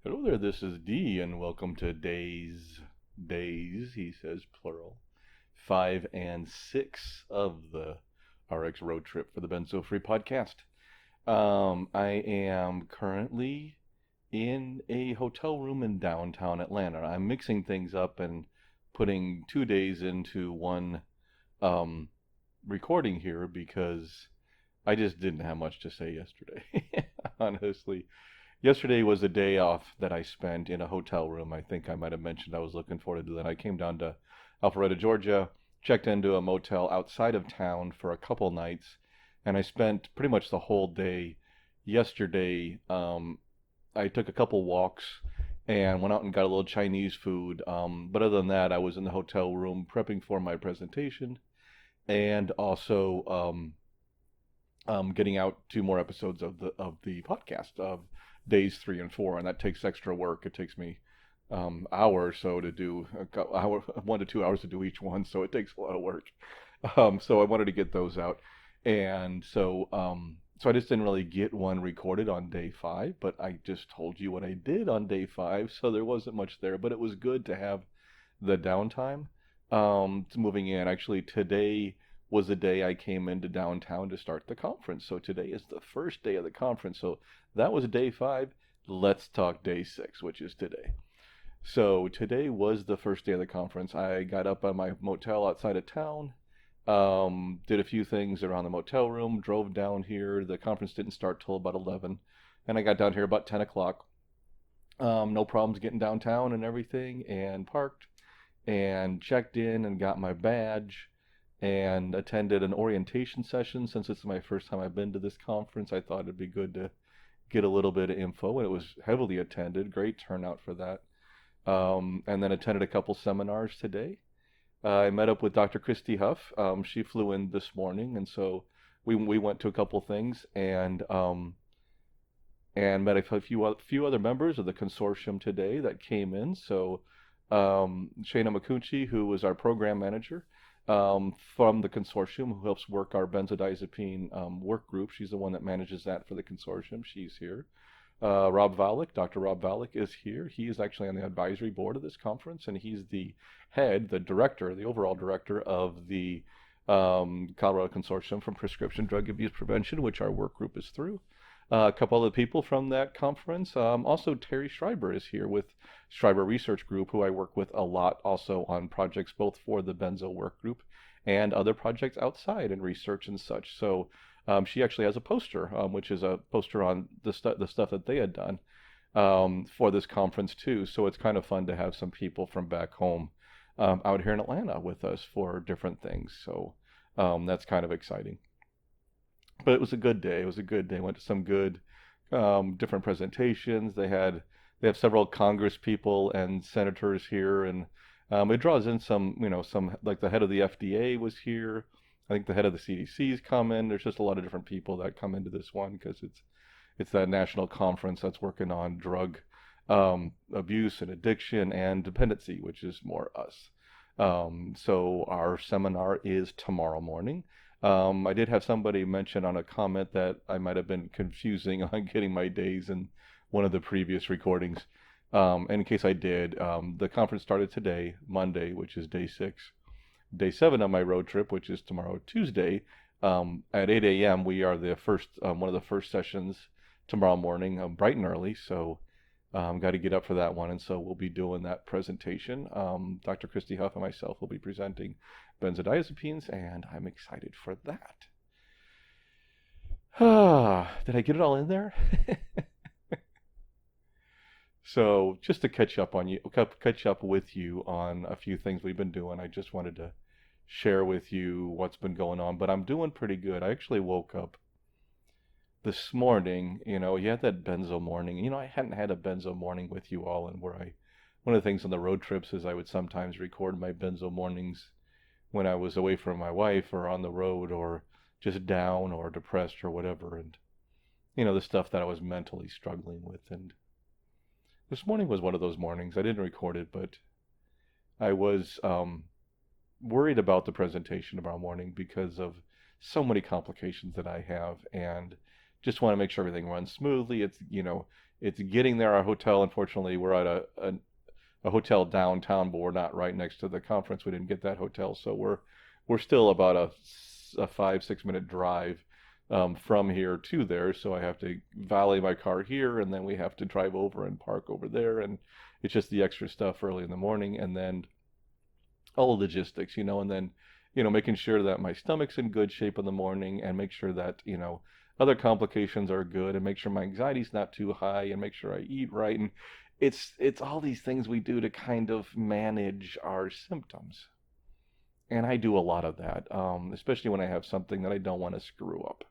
Hello there, this is D, and welcome to days, he says, plural, 5 and 6 of the RX Road Trip for the Benzo Free podcast. I am currently in a hotel room in downtown Atlanta. I'm mixing things up and putting 2 days into one um, recording here because I just didn't have much to say yesterday, honestly. Yesterday was a day off that I spent in a hotel room. I think I might have mentioned I was looking forward to that. I came down to Alpharetta, Georgia, checked into a motel outside of town for a couple nights, and I spent pretty much the whole day yesterday. I took a couple walks and went out and got a little Chinese food. But other than that, I was in the hotel room prepping for my presentation and also getting out 2 more episodes of the podcast of days 3 and 4, and that takes extra work. It takes me hour or so to do hour 1 to 2 hours to do each one, so it takes a lot of work. So I wanted to get those out, and so I just didn't really get one recorded on day 5, but I just told you what I did on day 5, so there wasn't much there, but it was good to have the downtime. Moving in, actually today was the day I came into downtown to start the conference. So today is the first day of the conference. So that was day 5. Let's talk day 6, which is today. So today was the first day of the conference. I got up on my motel outside of town, did a few things around the motel room, drove down here. The conference didn't start till about 11, and I got down here about 10 o'clock. No problems getting downtown and everything, and parked and checked in and got my badge and attended an orientation session. Since it's my first time I've been to this conference, I thought it'd be good to get a little bit of info, and it was heavily attended. Great turnout for that. And then attended a couple seminars today. I met up with Dr. Christy Huff. She flew in this morning, and so we went to a couple things and met a few other members of the consortium today that came in. So Shana McCunchy, who was our program manager from the consortium, who helps work our benzodiazepine work group. She's the one that manages that for the consortium. She's here. Rob Valek, Dr. Rob Valek is here. He is actually on the advisory board of this conference, and he's the head, the director, the overall director of the Colorado Consortium for Prescription Drug Abuse Prevention, which our work group is through. A couple other people from that conference. Also, Terry Schreiber is here with Schreiber Research Group, who I work with a lot also on projects both for the Benzo work group and other projects outside in research and such. So she actually has a poster, which is a poster on the stuff that they had done for this conference too. So it's kind of fun to have some people from back home out here in Atlanta with us for different things. So that's kind of exciting. But it was a good day. It was a good day. Went to some good different presentations. They have several Congress people and senators here, and it draws in some like the head of the FDA was here. I think the head of the CDC's come in. There's just a lot of different people that come into this one because it's that national conference that's working on drug abuse and addiction and dependency, which is more us. So our seminar is tomorrow morning. I did have somebody mention on a comment that I might have been confusing on getting my days in one of the previous recordings. In case I did, the conference started today, Monday, which is day 6. Day 7 on my road trip, which is tomorrow, Tuesday, at 8 a.m. We are the first one of the first sessions tomorrow morning, bright and early. So got to get up for that one, and so we'll be doing that presentation. Dr. Christy Huff and myself will be presenting benzodiazepines, and I'm excited for that. Did I get it all in there? So just to catch up with you on a few things we've been doing, I just wanted to share with you what's been going on. But I'm doing pretty good. I actually woke up this morning. You had that benzo morning. I hadn't had a benzo morning with you all, and one of the things on the road trips is I would sometimes record my benzo mornings when I was away from my wife or on the road or just down or depressed or whatever, and the stuff that I was mentally struggling with. And this morning was one of those mornings. I didn't record it, but I was worried about the presentation tomorrow morning because of so many complications that I have, and just want to make sure everything runs smoothly. It's, it's getting there. Our hotel, unfortunately, we're at a hotel downtown, but we're not right next to the conference. We didn't get that hotel, so we're still about a 5-6 minute drive from here to there. So I have to valet my car here, and then we have to drive over and park over there, and it's just the extra stuff early in the morning, and then all the logistics, and then making sure that my stomach's in good shape in the morning, and make sure that other complications are good, and make sure my anxiety's not too high, and make sure I eat right. And it's all these things we do to kind of manage our symptoms. And I do a lot of that, especially when I have something that I don't want to screw up.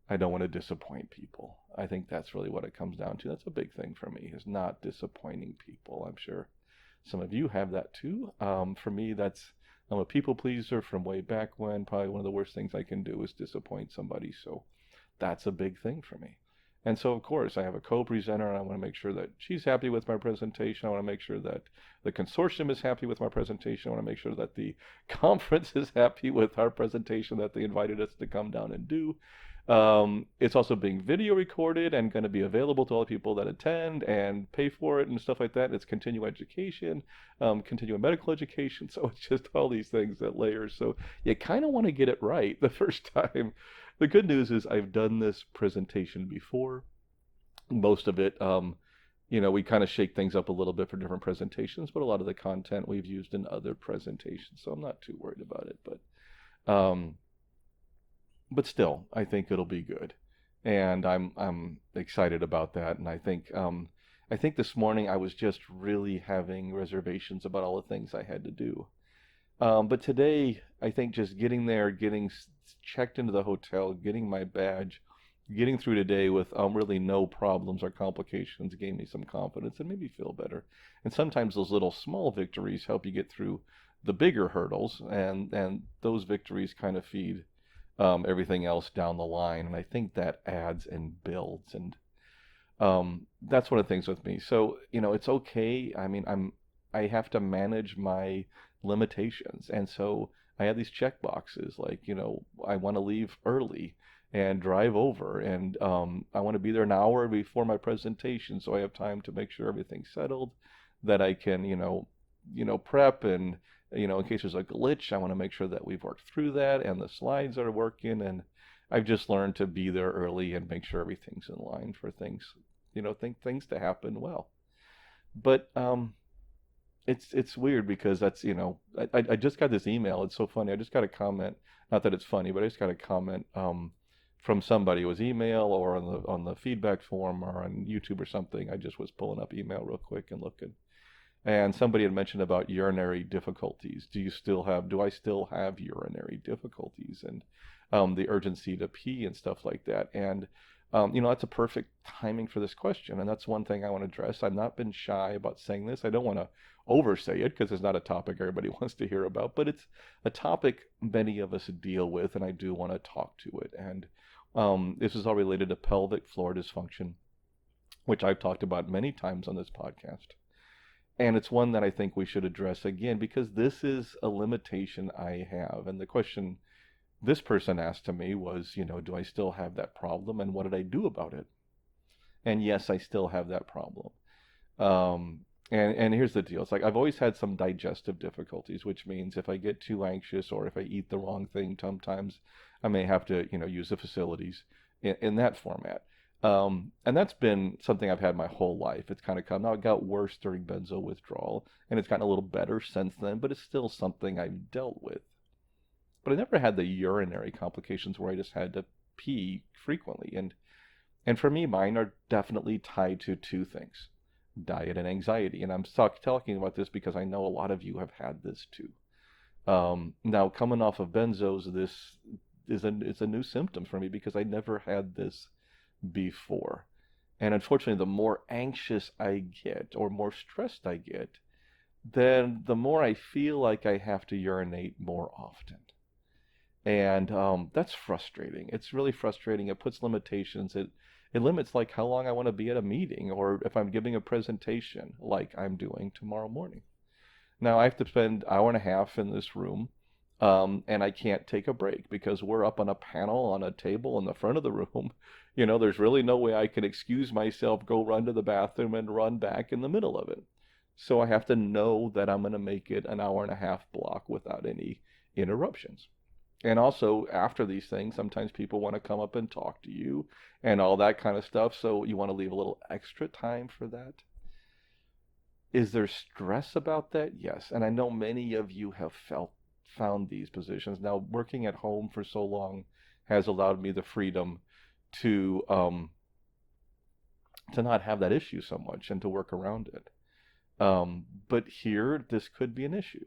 I don't want to disappoint people. I think that's really what it comes down to. That's a big thing for me, is not disappointing people. I'm sure some of you have that too. For me, I'm a people pleaser from way back when. Probably one of the worst things I can do is disappoint somebody. So that's a big thing for me. And so, of course, I have a co-presenter, and I want to make sure that she's happy with my presentation. I want to make sure that the consortium is happy with my presentation. I want to make sure that the conference is happy with our presentation that they invited us to come down and do. It's also being video recorded and going to be available to all the people that attend and pay for it and stuff like that. It's continuing education, continuing medical education. So it's just all these things that layers. So you kind of want to get it right the first time. The good news is I've done this presentation before. Most of it, we kind of shake things up a little bit for different presentations, but a lot of the content we've used in other presentations. So I'm not too worried about it. But still, I think it'll be good, and I'm excited about that. And I think this morning I was just really having reservations about all the things I had to do. But today, I think just getting there, getting checked into the hotel, getting my badge, getting through today with really no problems or complications gave me some confidence and made me feel better. And sometimes those little small victories help you get through the bigger hurdles, and those victories kind of feed everything else down the line. And I think that adds and builds. And that's one of the things with me. So, it's okay. I mean, I have to manage my limitations. And so I have these check boxes like, I want to leave early and drive over, and I want to be there an hour before my presentation so I have time to make sure everything's settled, that I can, prep, and in case there's a glitch, I want to make sure that we've worked through that and the slides are working. And I've just learned to be there early and make sure everything's in line for things, things to happen well. But it's weird because that's, I just got this email. It's so funny. I just got a comment. Not that it's funny, but I just got a comment from somebody. It was email or on the feedback form or on YouTube or something. I just was pulling up email real quick and looking. And somebody had mentioned about urinary difficulties. Do I still have urinary difficulties, and the urgency to pee and stuff like that? And that's a perfect timing for this question. And that's one thing I want to address. I've not been shy about saying this. I don't want to oversay it because it's not a topic everybody wants to hear about, but it's a topic many of us deal with, and I do want to talk to it. And this is all related to pelvic floor dysfunction, which I've talked about many times on this podcast. And it's one that I think we should address again, because this is a limitation I have. And the question this person asked to me was, do I still have that problem, and what did I do about it? And yes, I still have that problem. And here's the deal. It's like I've always had some digestive difficulties, which means if I get too anxious or if I eat the wrong thing, sometimes I may have to, use the facilities in that format. And that's been something I've had my whole life. It's kind of come. Now, it got worse during benzo withdrawal, and it's gotten a little better since then, but it's still something I've dealt with. But I never had the urinary complications where I just had to pee frequently. And for me, mine are definitely tied to two things: diet and anxiety. And I'm talking about this because I know a lot of you have had this too. Now, coming off of benzos, this is it's a new symptom for me because I never had this before. And unfortunately, the more anxious I get or more stressed I get, then the more I feel like I have to urinate more often. And that's frustrating. It's really frustrating. It puts limitations. It limits like how long I want to be at a meeting, or if I'm giving a presentation like I'm doing tomorrow morning. Now I have to spend an hour and a half in this room And I can't take a break because we're up on a panel on a table in the front of the room. You know, there's really no way I can excuse myself, go run to the bathroom and run back in the middle of it. So I have to know that I'm going to make it an hour and a half block without any interruptions. And also, after these things, sometimes people want to come up and talk to you and all that kind of stuff. So you want to leave a little extra time for that. Is there stress about that? Yes. And I know many of you have found these positions. Now, working at home for so long has allowed me the freedom to not have that issue so much and to work around it. But here, this could be an issue.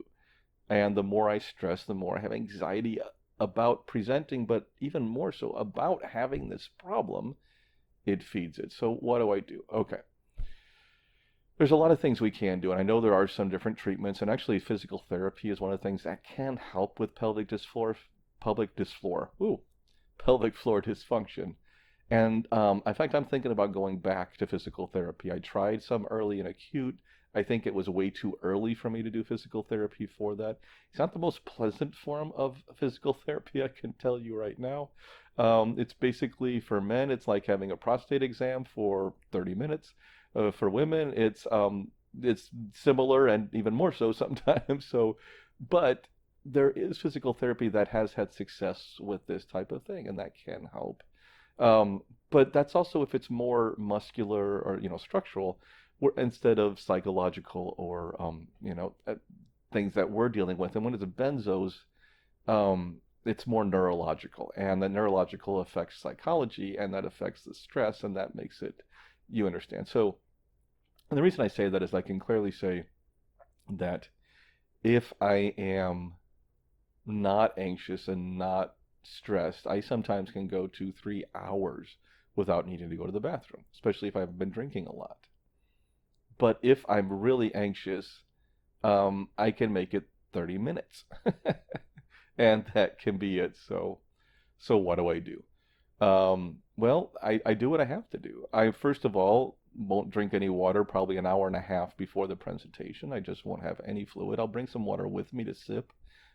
And the more I stress, the more I have anxiety about presenting, but even more so about having this problem, it feeds it. So what do I do? Okay. There's a lot of things we can do, and I know there are some different treatments, and actually physical therapy is one of the things that can help with pelvic floor dysfunction. And in fact, I'm thinking about going back to physical therapy. I tried some early and acute. I think it was way too early for me to do physical therapy for that. It's not the most pleasant form of physical therapy, I can tell you right now. It's basically, for men, it's like having a prostate exam for 30 minutes. For women, it's similar and even more so sometimes. So, but there is physical therapy that has had success with this type of thing, and that can help. But that's also if it's more muscular or structural, instead of psychological or things that we're dealing with. And when it's benzos, it's more neurological, and the neurological affects psychology, and that affects the stress, and that makes it, you understand. So, and the reason I say that is I can clearly say that if I am not anxious and not stressed, I sometimes can go 2-3 hours without needing to go to the bathroom, especially if I've been drinking a lot. But if I'm really anxious, I can make it 30 minutes. And that can be it. So what do I do? Well, I do what I have to do. I, first of all, won't drink any water probably an hour and a half before the presentation. I just won't have any fluid. I'll bring some water with me to sip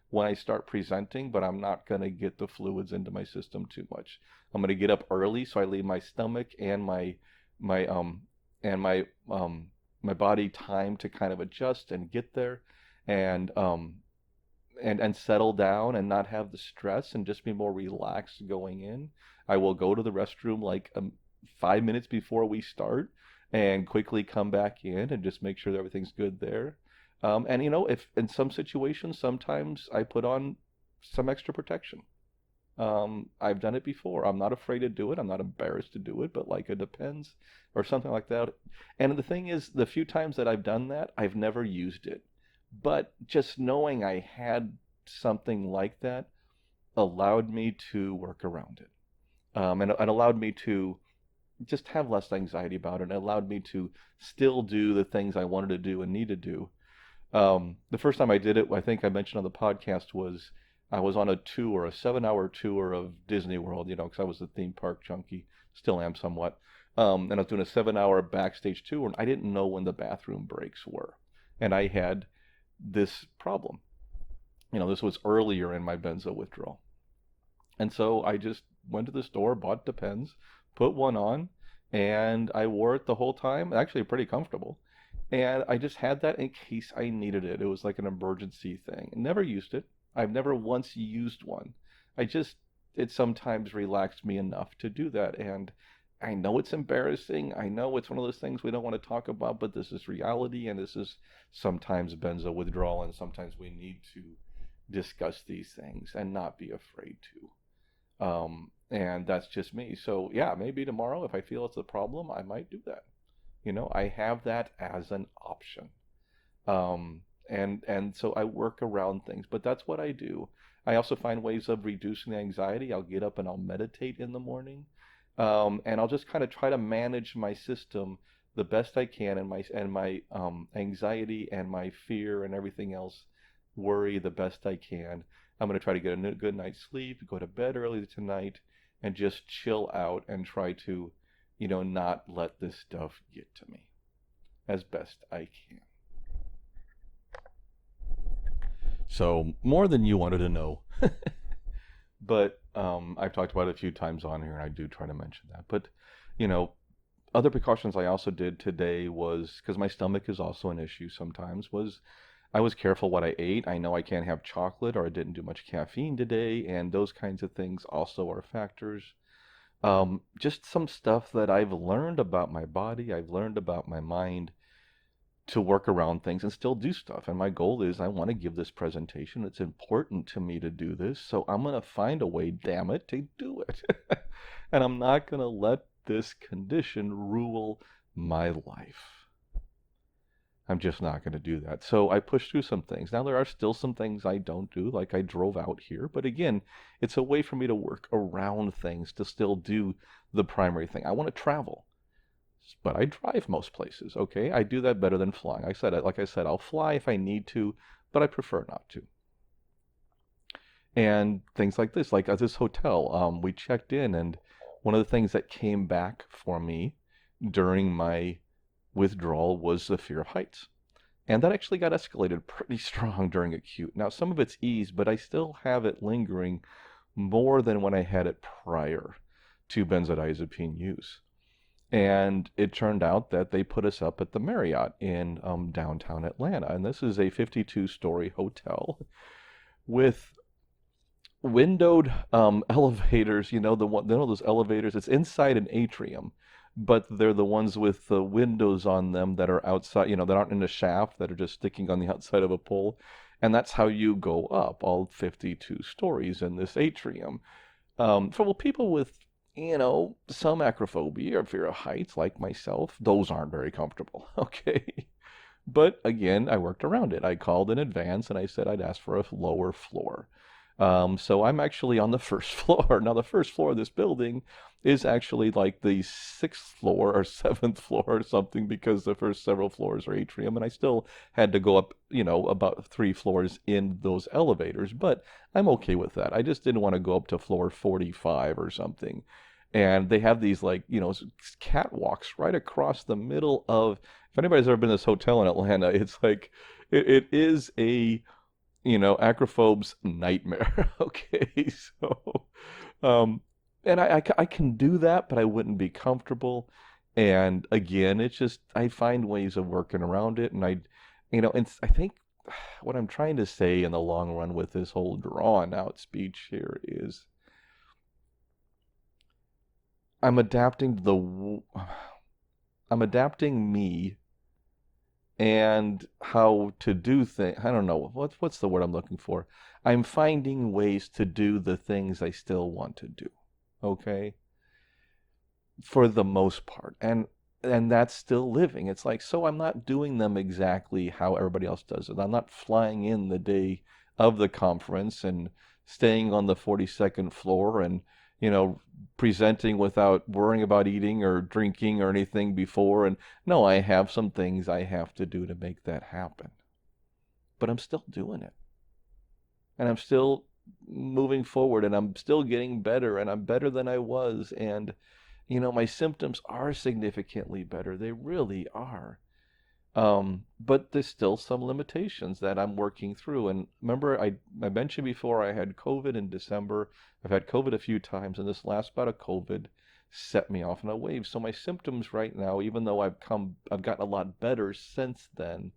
when I start presenting, but I'm not going to get the fluids into my system too much. I'm going to get up early, so I leave my stomach and my body time to kind of adjust and get there, and settle down and not have the stress and just be more relaxed going in. I will go to the restroom like 5 minutes before we start and quickly come back in and just make sure that everything's good there. And if in some situations, sometimes I put on some extra protection. I've done it before. I'm not afraid to do it. I'm not embarrassed to do it, but like it depends or something like that. And the thing is, the few times that I've done that, I've never used it. But just knowing I had something like that allowed me to work around it. And allowed me to just have less anxiety about it. It allowed me to still do the things I wanted to do and need to do. The first time I did it, I think I mentioned on the podcast, was I was on a tour, a 7-hour tour of Disney World, because I was a theme park junkie, still am somewhat. And I was doing a 7-hour backstage tour, and I didn't know when the bathroom breaks were. And I had this problem. This was earlier in my benzo withdrawal. And so I just went to the store, bought Depends, put one on, and I wore it the whole time. Actually pretty comfortable. And I just had that in case I needed it. It was like an emergency thing. Never used it. I've never once used one. It sometimes relaxed me enough to do that. And I know it's embarrassing. I know it's one of those things we don't want to talk about, but this is reality, and this is sometimes benzo withdrawal, and sometimes we need to discuss these things and not be afraid to. And that's just me. So yeah, maybe tomorrow, if I feel it's a problem, I might do that. I have that as an option. And so I work around things, but that's what I do. I also find ways of reducing the anxiety. I'll get up and I'll meditate in the morning. And I'll just kind of try to manage my system the best I can, and my anxiety and my fear and everything else, worry, the best I can. I'm going to try to get a good night's sleep, go to bed early tonight, and just chill out and try to, not let this stuff get to me as best I can. So more than you wanted to know. But I've talked about it a few times on here, and I do try to mention that. But, you know, other precautions I also did today was, because my stomach is also an issue sometimes, was I was careful what I ate. I know I can't have chocolate, or I didn't do much caffeine today, and those kinds of things also are factors. Just some stuff that I've learned about my body, I've learned about my mind to work around things and still do stuff. And my goal is I want to give this presentation. It's important to me to do this, so I'm going to find a way, damn it, to do it. And I'm not going to let this condition rule my life. I'm just not going to do that. So I pushed through some things. Now there are still some things I don't do, like I drove out here. But again, it's a way for me to work around things to still do the primary thing. I want to travel, but I drive most places. Okay, I do that better than flying. Like I said, I'll fly if I need to, but I prefer not to. And things like this, like at this hotel, we checked in, and one of the things that came back for me during my withdrawal was the fear of heights. And that actually got escalated pretty strong during acute. Now, some of it's eased, but I still have it lingering more than when I had it prior to benzodiazepine use. And it turned out that they put us up at the Marriott in downtown Atlanta. And this is a 52-story hotel with windowed elevators. You know, those elevators, it's inside an atrium, but they're the ones with the windows on them that are outside, that aren't in a shaft, that are just sticking on the outside of a pole. And that's how you go up all 52 stories in this atrium. For people with, some acrophobia or fear of heights like myself, those aren't very comfortable, okay? But again, I worked around it. I called in advance and I said I'd ask for a lower floor. So I'm actually on the first floor. Now, the first floor of this building is actually like the sixth floor or seventh floor or something, because the first several floors are atrium, and I still had to go up, about 3 floors in those elevators, but I'm okay with that. I just didn't want to go up to floor 45 or something. And they have these catwalks right across the middle of, if anybody's ever been to this hotel in Atlanta, it's like, it is a, acrophobe's nightmare. Okay, so, and I can do that, but I wouldn't be comfortable. And again, it's just, I find ways of working around it. And I think what I'm trying to say in the long run with this whole drawn out speech here is I'm adapting me and how to do things. I don't know, what's the word I'm looking for. I'm finding ways to do the things I still want to do. Okay? For the most part. And that's still living. It's like, so I'm not doing them exactly how everybody else does it. I'm not flying in the day of the conference and staying on the 42nd floor and, presenting without worrying about eating or drinking or anything before. And no, I have some things I have to do to make that happen. But I'm still doing it. And I'm still moving forward, and I'm still getting better, and I'm better than I was. And, my symptoms are significantly better. They really are. But there's still some limitations that I'm working through. And remember, I mentioned before I had COVID in December. I've had COVID a few times, and this last bout of COVID set me off on a wave. So my symptoms right now, even though I've gotten a lot better since then,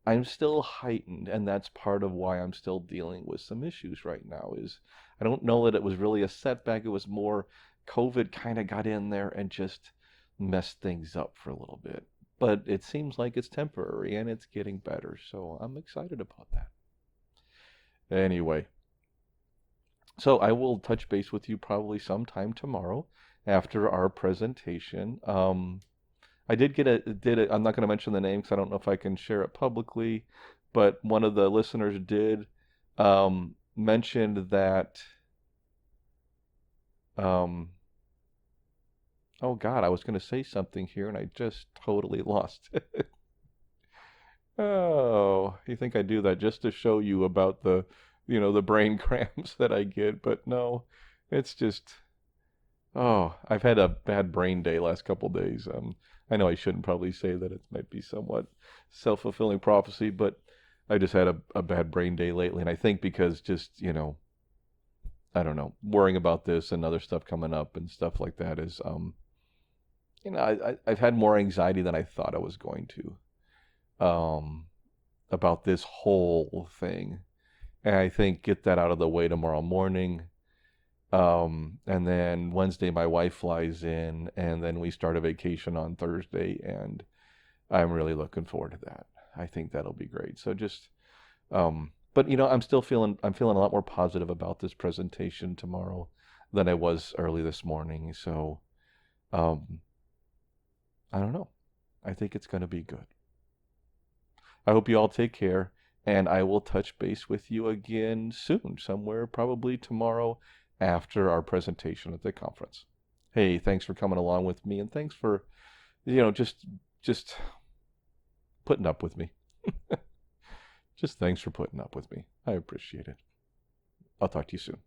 I'm still heightened, and that's part of why I'm still dealing with some issues right now. Is I don't know that it was really a setback. It was more COVID kind of got in there and just messed things up for a little bit. But it seems like it's temporary and it's getting better, so I'm excited about that. Anyway, so I will touch base with you probably sometime tomorrow after our presentation. I I'm not going to mention the name because I don't know if I can share it publicly, but one of the listeners did mention that, oh God, I was going to say something here and I just totally lost it. Oh, you think I do that just to show you about the brain cramps that I get, but no, it's just, oh, I've had a bad brain day last couple days. I know I shouldn't probably say that. It might be somewhat self-fulfilling prophecy, but I just had a bad brain day lately, and I think because just, I don't know, worrying about this and other stuff coming up and stuff like that is, I've had more anxiety than I thought I was going to, about this whole thing. And I think get that out of the way tomorrow morning. And then Wednesday, my wife flies in, and then we start a vacation on Thursday, and I'm really looking forward to that. I think that'll be great. So just, but I'm feeling a lot more positive about this presentation tomorrow than I was early this morning. So, um, I don't know. I think it's going to be good. I hope you all take care, and I will touch base with you again soon, somewhere probably tomorrow after our presentation at the conference. Hey, thanks for coming along with me, and thanks for, just putting up with me. Just thanks for putting up with me. I appreciate it. I'll talk to you soon.